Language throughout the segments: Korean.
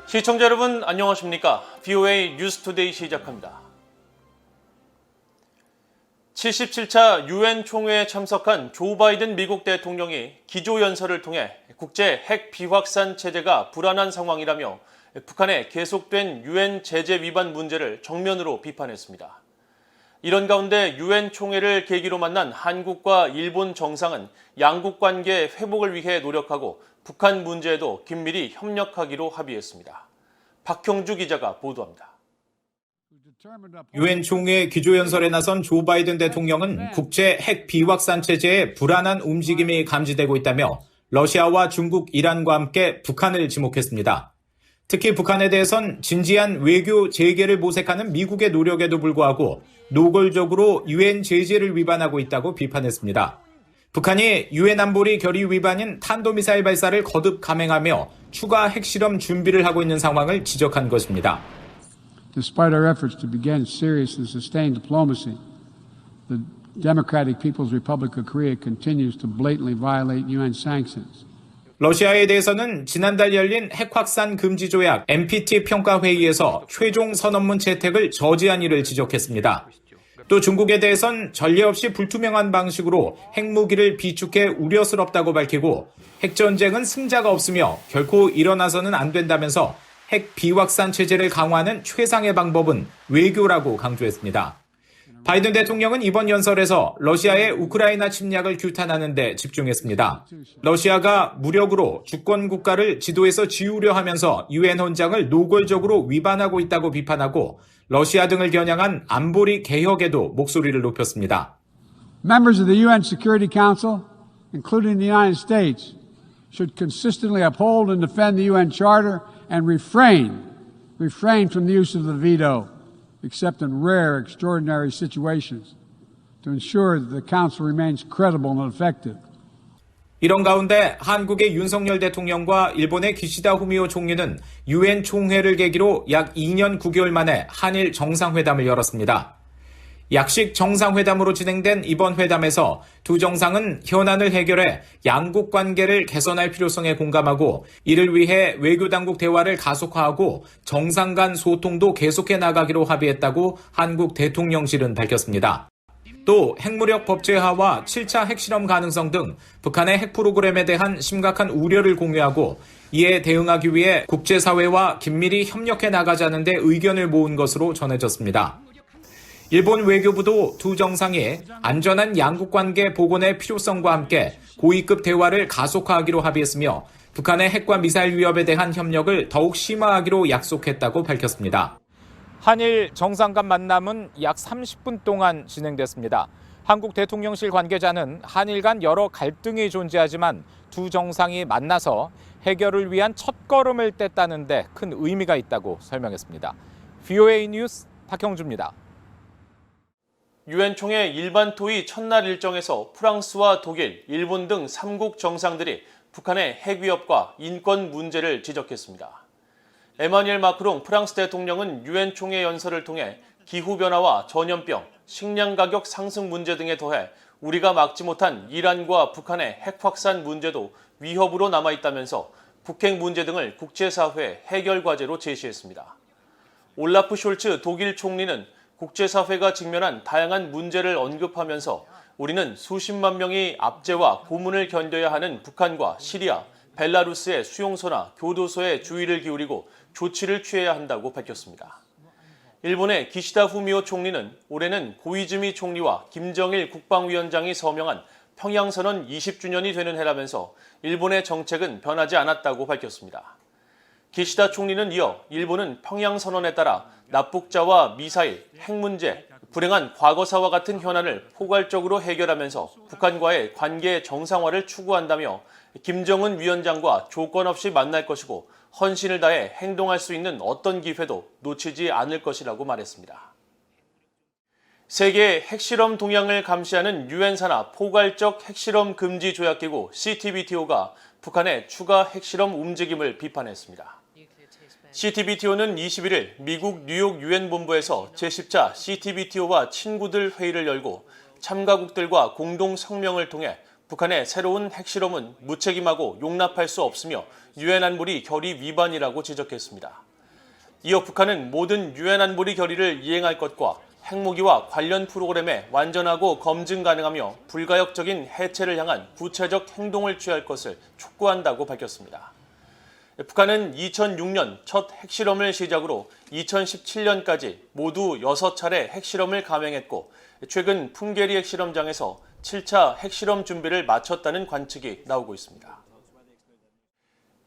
시청자 여러분 안녕하십니까? VOA 뉴스투데이 시작합니다. 77차 유엔 총회에 참석한 조 바이든 미국 대통령이 기조연설을 통해 국제 핵 비확산 체제가 불안한 상황이라며 북한의 계속된 유엔 제재 위반 문제를 정면으로 비판했습니다. 이런 가운데 유엔 총회를 계기로 만난 한국과 일본 정상은 양국 관계 회복을 위해 노력하고 북한 문제에도 긴밀히 협력하기로 합의했습니다. 박형주 기자가 보도합니다. 유엔 총회 기조연설에 나선 조 바이든 대통령은 국제 핵 비확산 체제의 불안한 움직임이 감지되고 있다며 러시아와 중국, 이란과 함께 북한을 지목했습니다. 특히 북한에 대해선 진지한 외교 재개를 모색하는 미국의 노력에도 불구하고 노골적으로 유엔 제재를 위반하고 있다고 비판했습니다. 북한이 유엔 안보리 결의 위반인 탄도미사일 발사를 거듭 감행하며 추가 핵실험 준비를 하고 있는 상황을 지적한 것입니다. Despite our efforts to begin serious and sustained diplomacy, the Democratic People's Republic of Korea continues to blatantly violate UN sanctions. 러시아에 대해서는 지난달 열린 핵 확산 금지 조약 NPT 평가 회의에서 최종 선언문 채택을 저지한 일을 지적했습니다. 또 중국에 대해선 전례 없이 불투명한 방식으로 핵무기를 비축해 우려스럽다고 밝히고 핵전쟁은 승자가 없으며 결코 일어나서는 안 된다면서 핵 비확산 체제를 강화하는 최상의 방법은 외교라고 강조했습니다. 바이든 대통령은 이번 연설에서 러시아의 우크라이나 침략을 규탄하는 데 집중했습니다. 러시아가 무력으로 주권 국가를 지도에서 지우려 하면서 유엔 헌장을 노골적으로 위반하고 있다고 비판하고 러시아 등을 겨냥한 안보리 개혁에도 목소리를 높였습니다. Members of the UN Security Council, including the United States, should consistently uphold and defend the UN Charter and refrain from the use of the veto, except in rare, extraordinary situations, to ensure that the Council remains credible and effective. 이런 가운데 한국의 윤석열 대통령과 일본의 기시다 후미오 총리는 유엔 총회를 계기로 약 2년 9개월 만에 한일 정상회담을 열었습니다. 약식 정상회담으로 진행된 이번 회담에서 두 정상은 현안을 해결해 양국 관계를 개선할 필요성에 공감하고 이를 위해 외교당국 대화를 가속화하고 정상 간 소통도 계속해 나가기로 합의했다고 한국 대통령실은 밝혔습니다. 또 핵무력 법제화와 7차 핵실험 가능성 등 북한의 핵 프로그램에 대한 심각한 우려를 공유하고 이에 대응하기 위해 국제사회와 긴밀히 협력해 나가자는 데 의견을 모은 것으로 전해졌습니다. 일본 외교부도 두 정상이 안전한 양국 관계 복원의 필요성과 함께 고위급 대화를 가속화하기로 합의했으며 북한의 핵과 미사일 위협에 대한 협력을 더욱 심화하기로 약속했다고 밝혔습니다. 한일 정상 간 만남은 약 30분 동안 진행됐습니다. 한국 대통령실 관계자는 한일 간 여러 갈등이 존재하지만 두 정상이 만나서 해결을 위한 첫걸음을 뗐다는 데 큰 의미가 있다고 설명했습니다. VOA 뉴스 박형주입니다. 유엔 총회 일반 토의 첫날 일정에서 프랑스와 독일, 일본 등 3국 정상들이 북한의 핵 위협과 인권 문제를 지적했습니다. 에마뉘엘 마크롱 프랑스 대통령은 유엔 총회 연설을 통해 기후변화와 전염병, 식량 가격 상승 문제 등에 더해 우리가 막지 못한 이란과 북한의 핵 확산 문제도 위협으로 남아있다면서 북핵 문제 등을 국제사회 해결 과제로 제시했습니다. 올라프 숄츠 독일 총리는 국제사회가 직면한 다양한 문제를 언급하면서 우리는 수십만 명이 압제와 고문을 견뎌야 하는 북한과 시리아, 벨라루스의 수용소나 교도소에 주의를 기울이고 조치를 취해야 한다고 밝혔습니다. 일본의 기시다 후미오 총리는 올해는 고이즈미 총리와 김정일 국방위원장이 서명한 평양선언 20주년이 되는 해라면서 일본의 정책은 변하지 않았다고 밝혔습니다. 기시다 총리는 이어 일본은 평양선언에 따라 납북자와 미사일, 핵 문제, 불행한 과거사와 같은 현안을 포괄적으로 해결하면서 북한과의 관계 정상화를 추구한다며 김정은 위원장과 조건 없이 만날 것이고 헌신을 다해 행동할 수 있는 어떤 기회도 놓치지 않을 것이라고 말했습니다. 세계 핵실험 동향을 감시하는 유엔 산하 포괄적 핵실험 금지 조약기구 CTBTO가 북한의 추가 핵실험 움직임을 비판했습니다. CTBTO는 21일 미국 뉴욕 유엔 본부에서 제10차 CTBTO와 친구들 회의를 열고 참가국들과 공동 성명을 통해 북한의 새로운 핵실험은 무책임하고 용납할 수 없으며 유엔 안보리 결의 위반이라고 지적했습니다. 이어 북한은 모든 유엔 안보리 결의를 이행할 것과 핵무기와 관련 프로그램에 완전하고 검증 가능하며 불가역적인 해체를 향한 구체적 행동을 취할 것을 촉구한다고 밝혔습니다. 북한은 2006년 첫 핵실험을 시작으로 2017년까지 모두 6차례 핵실험을 감행했고 최근 풍계리 핵실험장에서 7차 핵실험 준비를 마쳤다는 관측이 나오고 있습니다.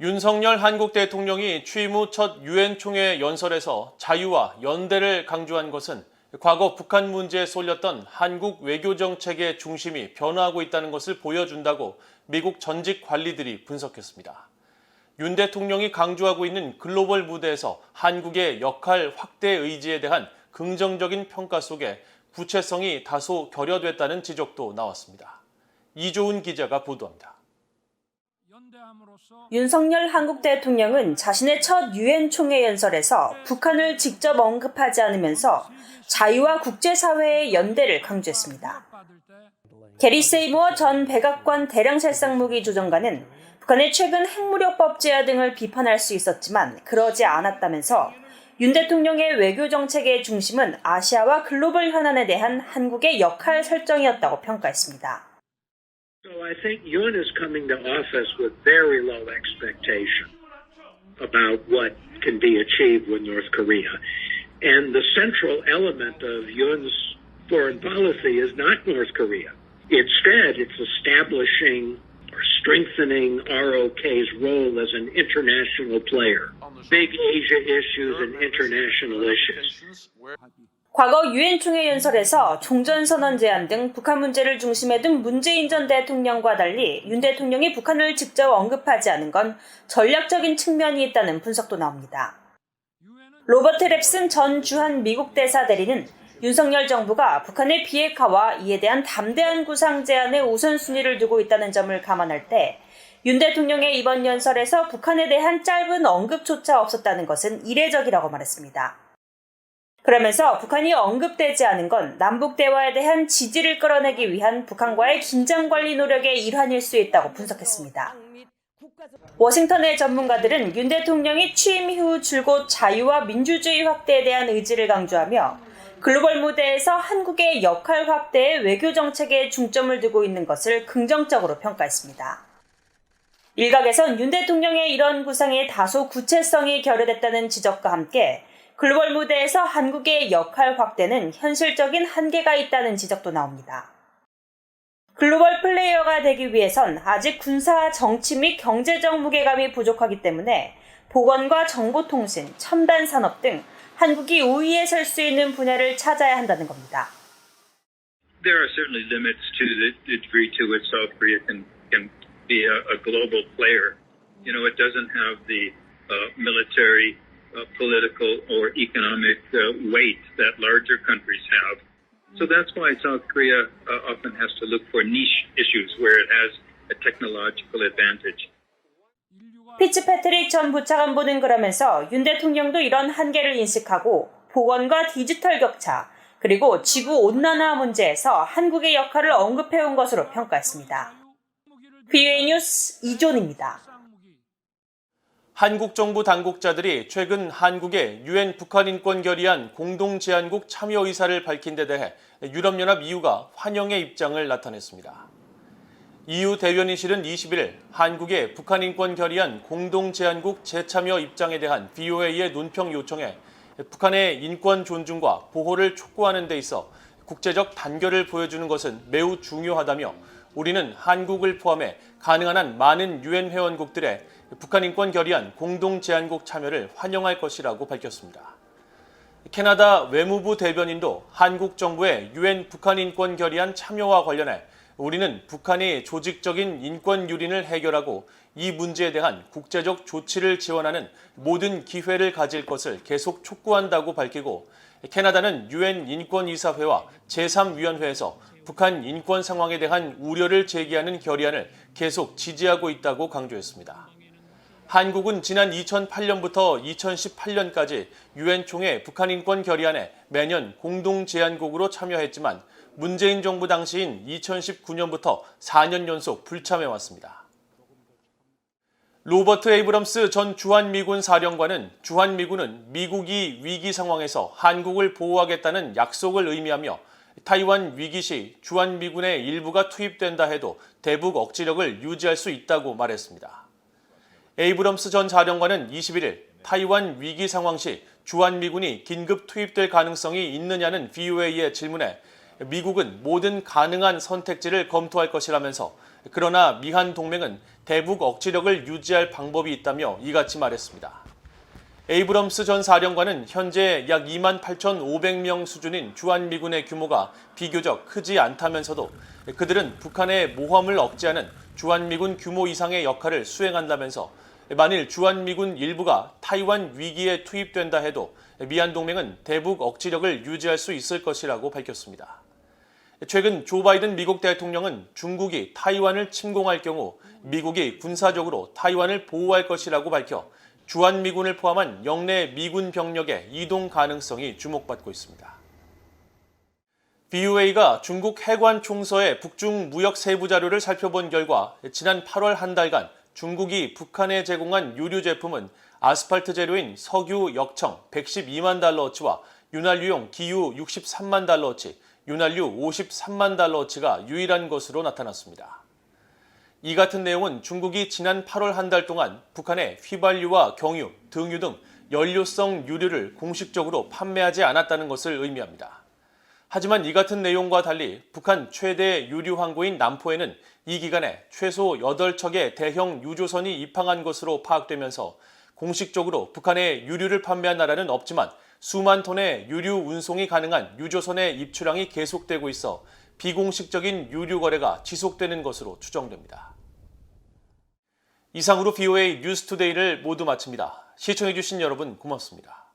윤석열 한국 대통령이 취임 후 첫 유엔 총회 연설에서 자유와 연대를 강조한 것은 과거 북한 문제에 쏠렸던 한국 외교 정책의 중심이 변화하고 있다는 것을 보여준다고 미국 전직 관리들이 분석했습니다. 윤 대통령이 강조하고 있는 글로벌 무대에서 한국의 역할 확대 의지에 대한 긍정적인 평가 속에 구체성이 다소 결여됐다는 지적도 나왔습니다. 이조은 기자가 보도합니다. 윤석열 한국 대통령은 자신의 첫 유엔 총회 연설에서 북한을 직접 언급하지 않으면서 자유와 국제사회의 연대를 강조했습니다. 게리 세이모어 전 백악관 대량살상무기 조정관은 북한의 최근 핵무력법 제하 등을 비판할 수 있었지만 그러지 않았다면서 윤 대통령의 외교 정책의 중심은 아시아와 글로벌 현안에 대한 한국의 역할 설정이었다고 평가했습니다. So I think Yoon is coming to office with very low expectation about what can be achieved with North Korea. And the central element of Yoon's foreign policy is not North Korea. Instead, it's establishing or strengthening ROK's role as an international player. Big Asia issues and international issues. 과거 유엔 총회 연설에서 종전선언 제안 등 북한 문제를 중심에 둔 문재인 전 대통령과 달리 윤 대통령이 북한을 직접 언급하지 않은 건 전략적인 측면이 있다는 분석도 나옵니다. 로버트 랩슨 전 주한 미국 대사 대리는 윤석열 정부가 북한의 비핵화와 이에 대한 담대한 구상 제안에 우선순위를 두고 있다는 점을 감안할 때 윤 대통령의 이번 연설에서 북한에 대한 짧은 언급조차 없었다는 것은 이례적이라고 말했습니다. 그러면서 북한이 언급되지 않은 건 남북 대화에 대한 지지를 끌어내기 위한 북한과의 긴장 관리 노력의 일환일 수 있다고 분석했습니다. 워싱턴의 전문가들은 윤 대통령이 취임 이후 줄곧 자유와 민주주의 확대에 대한 의지를 강조하며 글로벌 무대에서 한국의 역할 확대에 외교 정책에 중점을 두고 있는 것을 긍정적으로 평가했습니다. 일각에선 윤 대통령의 이런 구상에 다소 구체성이 결여됐다는 지적과 함께 글로벌 무대에서 한국의 역할 확대는 현실적인 한계가 있다는 지적도 나옵니다. 글로벌 플레이어가 되기 위해선 아직 군사, 정치 및 경제적 무게감이 부족하기 때문에 보건과 정보통신, 첨단 산업 등 한국이 우위에 설 수 있는 분야를 찾아야 한다는 겁니다. There are certainly limits to the degree to which South Korea can be a global player. You know, it doesn't have the military, political, or economic weight that larger countries have. So that's why South Korea often has to look for niche issues where it has a technological advantage. 피츠패트릭 전 부차관보는 그러면서 윤 대통령도 이런 한계를 인식하고 보건과 디지털 격차, 그리고 지구온난화 문제에서 한국의 역할을 언급해온 것으로 평가했습니다. BOA 뉴스 이존입니다. 한국 정부 당국자들이 최근 한국의 유엔 북한 인권 결의안 공동제안국 참여 의사를 밝힌 데 대해 유럽연합 EU가 환영의 입장을 나타냈습니다. EU 대변인실은 21일 한국의 북한 인권 결의안 공동제안국 재참여 입장에 대한 BOA의 논평 요청에 북한의 인권 존중과 보호를 촉구하는 데 있어 국제적 단결을 보여주는 것은 매우 중요하다며 우리는 한국을 포함해 가능한 한 많은 유엔 회원국들의 북한 인권 결의안 공동제안국 참여를 환영할 것이라고 밝혔습니다. 캐나다 외무부 대변인도 한국 정부의 유엔 북한 인권 결의안 참여와 관련해 우리는 북한이 조직적인 인권 유린을 해결하고 이 문제에 대한 국제적 조치를 지원하는 모든 기회를 가질 것을 계속 촉구한다고 밝히고 캐나다는 유엔 인권이사회와 제3위원회에서 북한 인권 상황에 대한 우려를 제기하는 결의안을 계속 지지하고 있다고 강조했습니다. 한국은 지난 2008년부터 2018년까지 유엔 총회 북한 인권 결의안에 매년 공동 제안국으로 참여했지만 문재인 정부 당시인 2019년부터 4년 연속 불참해왔습니다. 로버트 에이브럼스 전 주한미군 사령관은 주한미군은 미국이 위기 상황에서 한국을 보호하겠다는 약속을 의미하며 타이완 위기 시 주한미군의 일부가 투입된다 해도 대북 억지력을 유지할 수 있다고 말했습니다. 에이브럼스 전 사령관은 21일 타이완 위기 상황 시 주한미군이 긴급 투입될 가능성이 있느냐는 VOA의 질문에 미국은 모든 가능한 선택지를 검토할 것이라면서 그러나 미한 동맹은 대북 억지력을 유지할 방법이 있다며 이같이 말했습니다. 에이브럼스 전 사령관은 현재 약 28,500명 수준인 주한미군의 규모가 비교적 크지 않다면서도 그들은 북한의 모험을 억제하는 주한미군 규모 이상의 역할을 수행한다면서 만일 주한미군 일부가 타이완 위기에 투입된다 해도 미한 동맹은 대북 억지력을 유지할 수 있을 것이라고 밝혔습니다. 최근 조 바이든 미국 대통령은 중국이 타이완을 침공할 경우 미국이 군사적으로 타이완을 보호할 것이라고 밝혀 주한미군을 포함한 영내 미군 병력의 이동 가능성이 주목받고 있습니다. VOA가 중국 해관 총서의 북중 무역 세부 자료를 살펴본 결과 지난 8월 한 달간 중국이 북한에 제공한 유류 제품은 아스팔트 재료인 석유 역청 112만 달러어치와 윤활유용 기유 63만 달러어치, 윤활유 53만 달러어치가 유일한 것으로 나타났습니다. 이 같은 내용은 중국이 지난 8월 한 달 동안 북한에 휘발유와 경유, 등유 등 연료성 유류를 공식적으로 판매하지 않았다는 것을 의미합니다. 하지만 이 같은 내용과 달리 북한 최대 유류 항구인 남포에는 이 기간에 최소 8척의 대형 유조선이 입항한 것으로 파악되면서 공식적으로 북한에 유류를 판매한 나라는 없지만 수만 톤의 유류 운송이 가능한 유조선의 입출항이 계속되고 있어 비공식적인 유류 거래가 지속되는 것으로 추정됩니다. 이상으로 VOA 뉴스투데이를 모두 마칩니다. 시청해주신 여러분 고맙습니다.